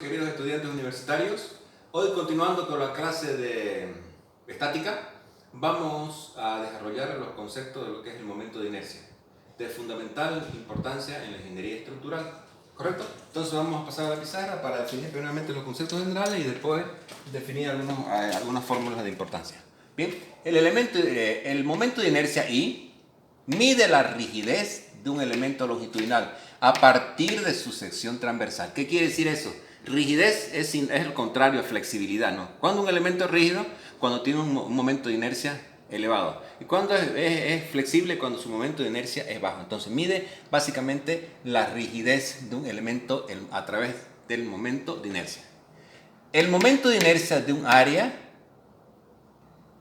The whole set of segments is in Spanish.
Queridos estudiantes universitarios, hoy continuando con la clase de estática, vamos a desarrollar los conceptos de lo que es el momento de inercia, de fundamental importancia en la ingeniería estructural, ¿correcto? Entonces vamos a pasar a la pizarra para definir primeramente los conceptos generales y después definir algunas fórmulas de importancia. Bien, el momento de inercia I mide la rigidez de un elemento longitudinal a partir de su sección transversal. ¿Qué quiere decir eso? Rigidez es el contrario a flexibilidad, ¿no? Cuando un elemento es rígido, cuando tiene un momento de inercia elevado. Y cuando es flexible, cuando su momento de inercia es bajo. Entonces mide básicamente la rigidez de un elemento a través del momento de inercia. El momento de inercia de un área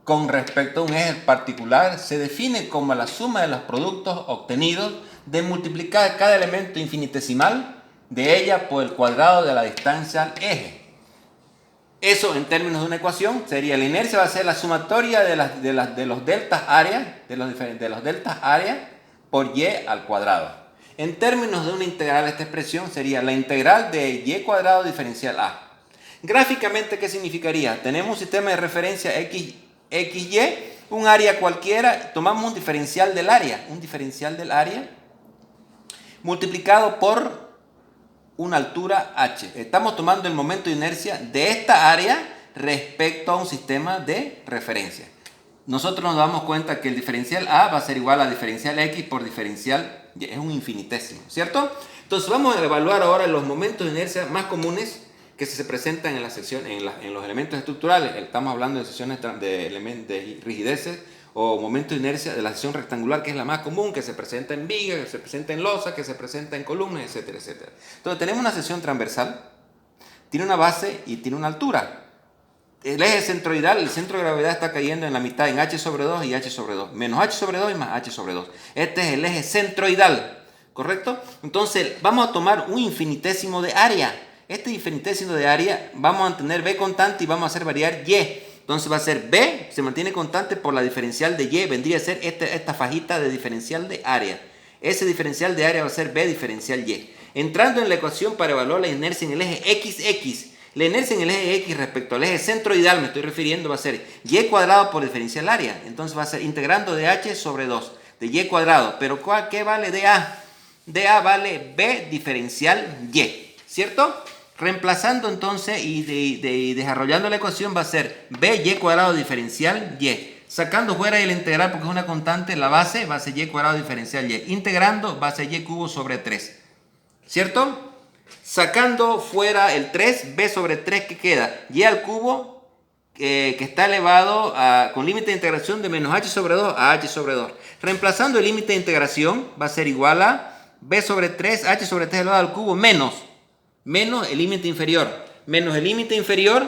con respecto a un eje particular se define como la suma de los productos obtenidos de multiplicar cada elemento infinitesimal de ella por el cuadrado de la distancia al eje. Eso en términos de una ecuación sería: la inercia va a ser la sumatoria de los deltas áreas, de los deltas áreas por y al cuadrado. En términos de una integral, esta expresión sería la integral de y cuadrado diferencial a. Gráficamente, ¿qué significaría? Tenemos un sistema de referencia XY, un área cualquiera, tomamos un diferencial del área multiplicado por una altura h. Estamos tomando el momento de inercia de esta área respecto a un sistema de referencia. Nosotros nos damos cuenta que el diferencial a va a ser igual a diferencial x por diferencial y, es un infinitésimo, ¿cierto? Entonces vamos a evaluar ahora los momentos de inercia más comunes que se presentan en la sección, en los elementos estructurales. Estamos hablando de secciones de rigideces o momentos de inercia de la sección rectangular, que es la más común, que se presenta en vigas, que se presenta en losas, que se presenta en columnas, etcétera, etcétera. Entonces tenemos una sección transversal, tiene una base y tiene una altura. El eje centroidal, el centro de gravedad está cayendo en la mitad, en h sobre 2 y h sobre 2, menos h sobre 2 y más h sobre 2. Este es el eje centroidal, ¿correcto? Entonces vamos a tomar un infinitésimo de área. Este infinitésimo de área vamos a mantener b constante y vamos a hacer variar y. Entonces va a ser b, se mantiene constante por la diferencial de y, vendría a ser esta fajita de diferencial de área. Ese diferencial de área va a ser b diferencial y. Entrando en la ecuación para evaluar la inercia en el eje XX, la inercia en el eje X respecto al eje centroidal, me estoy refiriendo, va a ser y cuadrado por diferencial área. Entonces va a ser integrando de h sobre 2, de y cuadrado. Pero ¿qué vale de a? De a vale b diferencial y, ¿cierto? Reemplazando entonces y desarrollando la ecuación va a ser b y cuadrado diferencial y. Sacando fuera el integral porque es una constante, la base va a ser y cuadrado diferencial y. Integrando va a ser y cubo sobre 3. ¿Cierto? Sacando fuera el 3, b sobre 3, ¿qué queda? Y al cubo que está elevado con límite de integración de menos h sobre 2 a h sobre 2. Reemplazando el límite de integración va a ser igual a b sobre 3, h sobre 3 elevado al cubo menos el límite inferior, menos el límite inferior.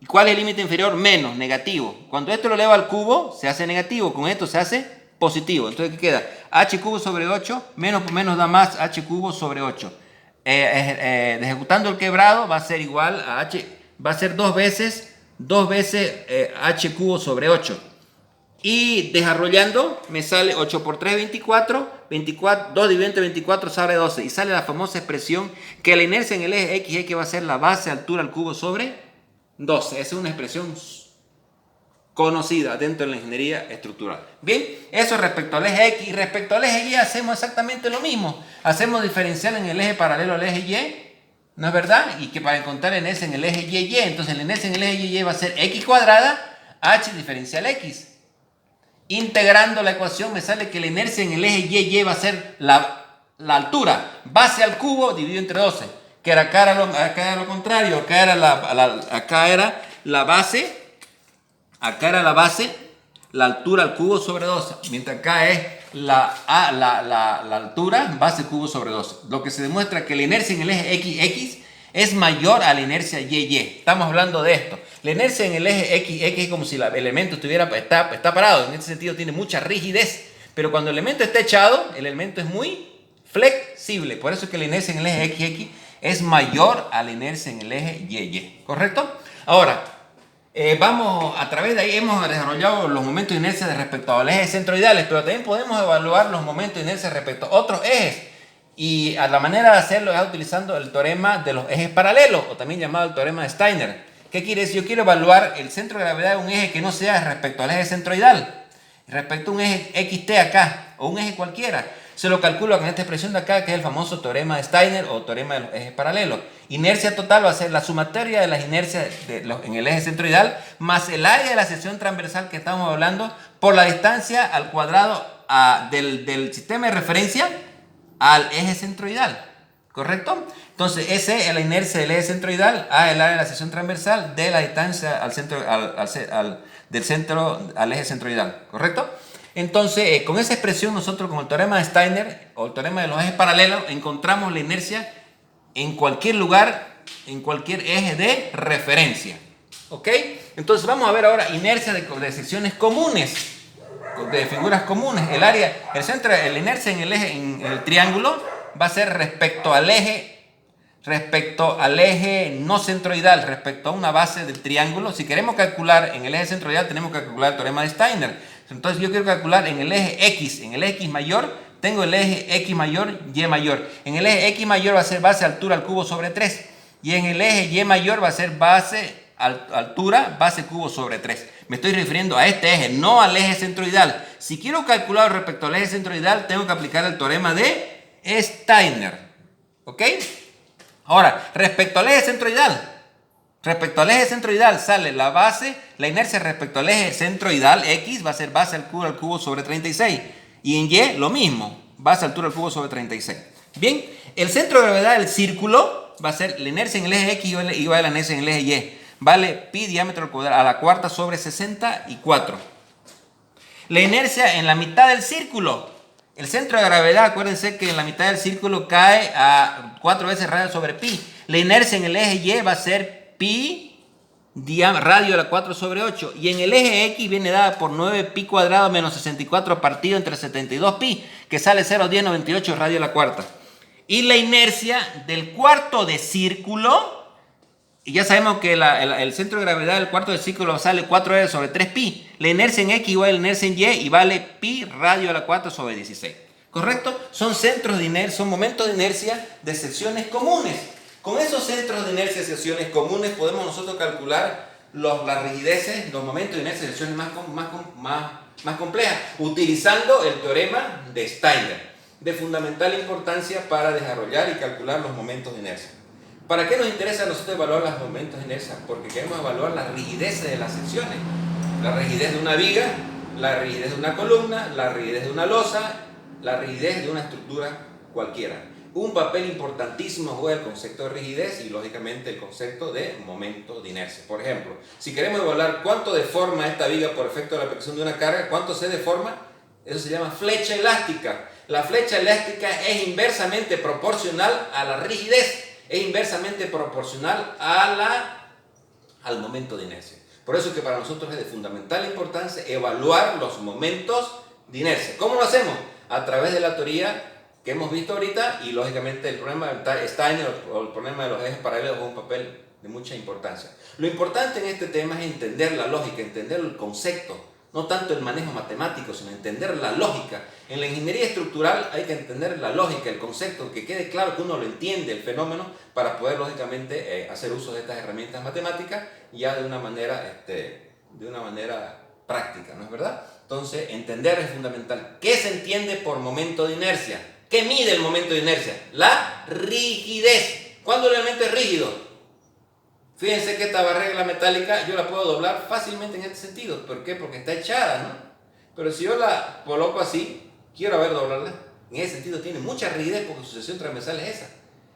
¿Cuál es el límite inferior? Menos, negativo. Cuando esto lo eleva al cubo, se hace negativo, con esto se hace positivo. Entonces, ¿qué queda? H cubo sobre 8, menos por menos da más h cubo sobre 8. Ejecutando el quebrado va a ser igual a h, va a ser dos veces h cubo sobre 8. Y desarrollando me sale 8 por 3, 24, 2 dividido entre 24 sale 12. Y sale la famosa expresión que la inercia en el eje XX va a ser la base altura al cubo sobre 12. Esa es una expresión conocida dentro de la ingeniería estructural. Bien, eso respecto al eje X. Y respecto al eje Y hacemos exactamente lo mismo. Hacemos diferencial en el eje paralelo al eje Y, ¿no es verdad? Y que para encontrar la inercia en el eje Y. Entonces la inercia en el eje Y va a ser X cuadrada, H diferencial X. Integrando la ecuación me sale que la inercia en el eje Y va a ser la altura, base al cubo dividido entre 12, que era acá era lo contrario, acá era la base, la altura al cubo sobre 12, mientras acá es la altura, base cubo sobre 12. Lo que se demuestra que la inercia en el eje XX es mayor a la inercia YY. Estamos hablando de esto. La inercia en el eje XX es como si el elemento está parado. En este sentido tiene mucha rigidez. Pero cuando el elemento está echado, el elemento es muy flexible. Por eso es que la inercia en el eje XX es mayor a la inercia en el eje YY. ¿Correcto? Ahora, a través de ahí hemos desarrollado los momentos de inercia respecto a los ejes centroidales, pero también podemos evaluar los momentos de inercia respecto a otros ejes Y a la manera de hacerlo es utilizando el teorema de los ejes paralelos, o también llamado el teorema de Steiner. ¿Qué quiere decir? Yo quiero evaluar el centro de gravedad de un eje que no sea respecto al eje centroidal, respecto a un eje XT acá, o un eje cualquiera. Se lo calculo con esta expresión de acá, que es el famoso teorema de Steiner o teorema de los ejes paralelos. Inercia total va a ser la sumatoria de las inercias en el eje centroidal más el área de la sección transversal que estamos hablando por la distancia al cuadrado del sistema de referencia al eje centroidal. ¿Correcto? Entonces, S es la inercia del eje centroidal, A es el área de la sección transversal, D la distancia del centro al eje centroidal. ¿Correcto? Entonces, con esa expresión nosotros con el teorema de Steiner o el teorema de los ejes paralelos encontramos la inercia en cualquier lugar, en cualquier eje de referencia. ¿Ok? Entonces vamos a ver ahora inercia de secciones comunes, de figuras comunes. El centro, la inercia en el eje, en el triángulo va a ser respecto al eje no centroidal, respecto a una base del triángulo. Si queremos calcular en el eje centroidal, tenemos que calcular el teorema de Steiner. Entonces yo quiero calcular en el eje X, en el eje X mayor, tengo el eje X mayor, Y mayor. En el eje X mayor va a ser base altura al cubo sobre 3. Y en el eje Y mayor va a ser base altura, base cubo sobre 3. Me estoy refiriendo a este eje, no al eje centroidal. Si quiero calcular respecto al eje centroidal, tengo que aplicar el teorema de Steiner. ¿Ok? Ahora, respecto al eje centroidal sale la base, la inercia respecto al eje centroidal, X, va a ser base al cubo sobre 36. Y en Y, lo mismo, base altura al cubo sobre 36. Bien, el centro de gravedad del círculo va a ser la inercia en el eje X igual a la inercia en el eje Y. Vale pi diámetro al cuadrado a la cuarta sobre 64. La inercia en la mitad del círculo. El centro de gravedad, acuérdense que en la mitad del círculo cae a 4 veces radio sobre pi. La inercia en el eje Y va a ser pi radio a la 4 sobre 8. Y en el eje X viene dada por 9 pi cuadrado menos 64 partido entre 72 pi, que sale 0,1098 radio a la cuarta. Y la inercia del cuarto de círculo, y ya sabemos que el centro de gravedad del cuarto de círculo sale 4R sobre 3 pi. La inercia en X igual a la inercia en Y y vale pi radio a la 4 sobre 16. ¿Correcto? Son centros de inercia, son momentos de inercia de secciones comunes. Con esos centros de inercia de secciones comunes podemos nosotros calcular las rigideces, los momentos de inercia de secciones más complejas, utilizando el teorema de Steiner, de fundamental importancia para desarrollar y calcular los momentos de inercia. ¿Para qué nos interesa a nosotros evaluar los momentos de inercia? Porque queremos evaluar la rigidez de las secciones. La rigidez de una viga, la rigidez de una columna, la rigidez de una losa, la rigidez de una estructura cualquiera. Un papel importantísimo juega el concepto de rigidez y lógicamente el concepto de momento de inercia. Por ejemplo, si queremos evaluar cuánto deforma esta viga por efecto de la aplicación de una carga, cuánto se deforma, eso se llama flecha elástica. La flecha elástica es inversamente proporcional a la rigidez. Es inversamente proporcional al momento de inercia. Por eso es que para nosotros es de fundamental importancia evaluar los momentos de inercia. ¿Cómo lo hacemos? A través de la teoría que hemos visto ahorita y lógicamente el problema de Steiner o el problema de los ejes paralelos juega un papel de mucha importancia. Lo importante en este tema es entender la lógica, entender el concepto. No tanto el manejo matemático, sino entender la lógica. En la ingeniería estructural hay que entender la lógica, el concepto, que quede claro que uno lo entiende, el fenómeno, para poder lógicamente hacer uso de estas herramientas matemáticas ya de una manera práctica, ¿no es verdad? Entonces, entender es fundamental. ¿Qué se entiende por momento de inercia? ¿Qué mide el momento de inercia? La rigidez. ¿Cuándo el elemento es rígido? Fíjense que esta regla metálica yo la puedo doblar fácilmente en este sentido. ¿Por qué? Porque está echada, ¿no? Pero si yo la coloco así, quiero ver doblarla, en ese sentido tiene mucha rigidez porque su sección transversal es esa.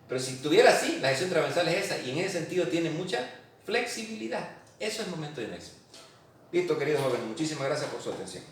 Pero si tuviera así, la sección transversal es esa y en ese sentido tiene mucha flexibilidad. Eso es el momento de inercia. Listo, queridos jóvenes, muchísimas gracias por su atención.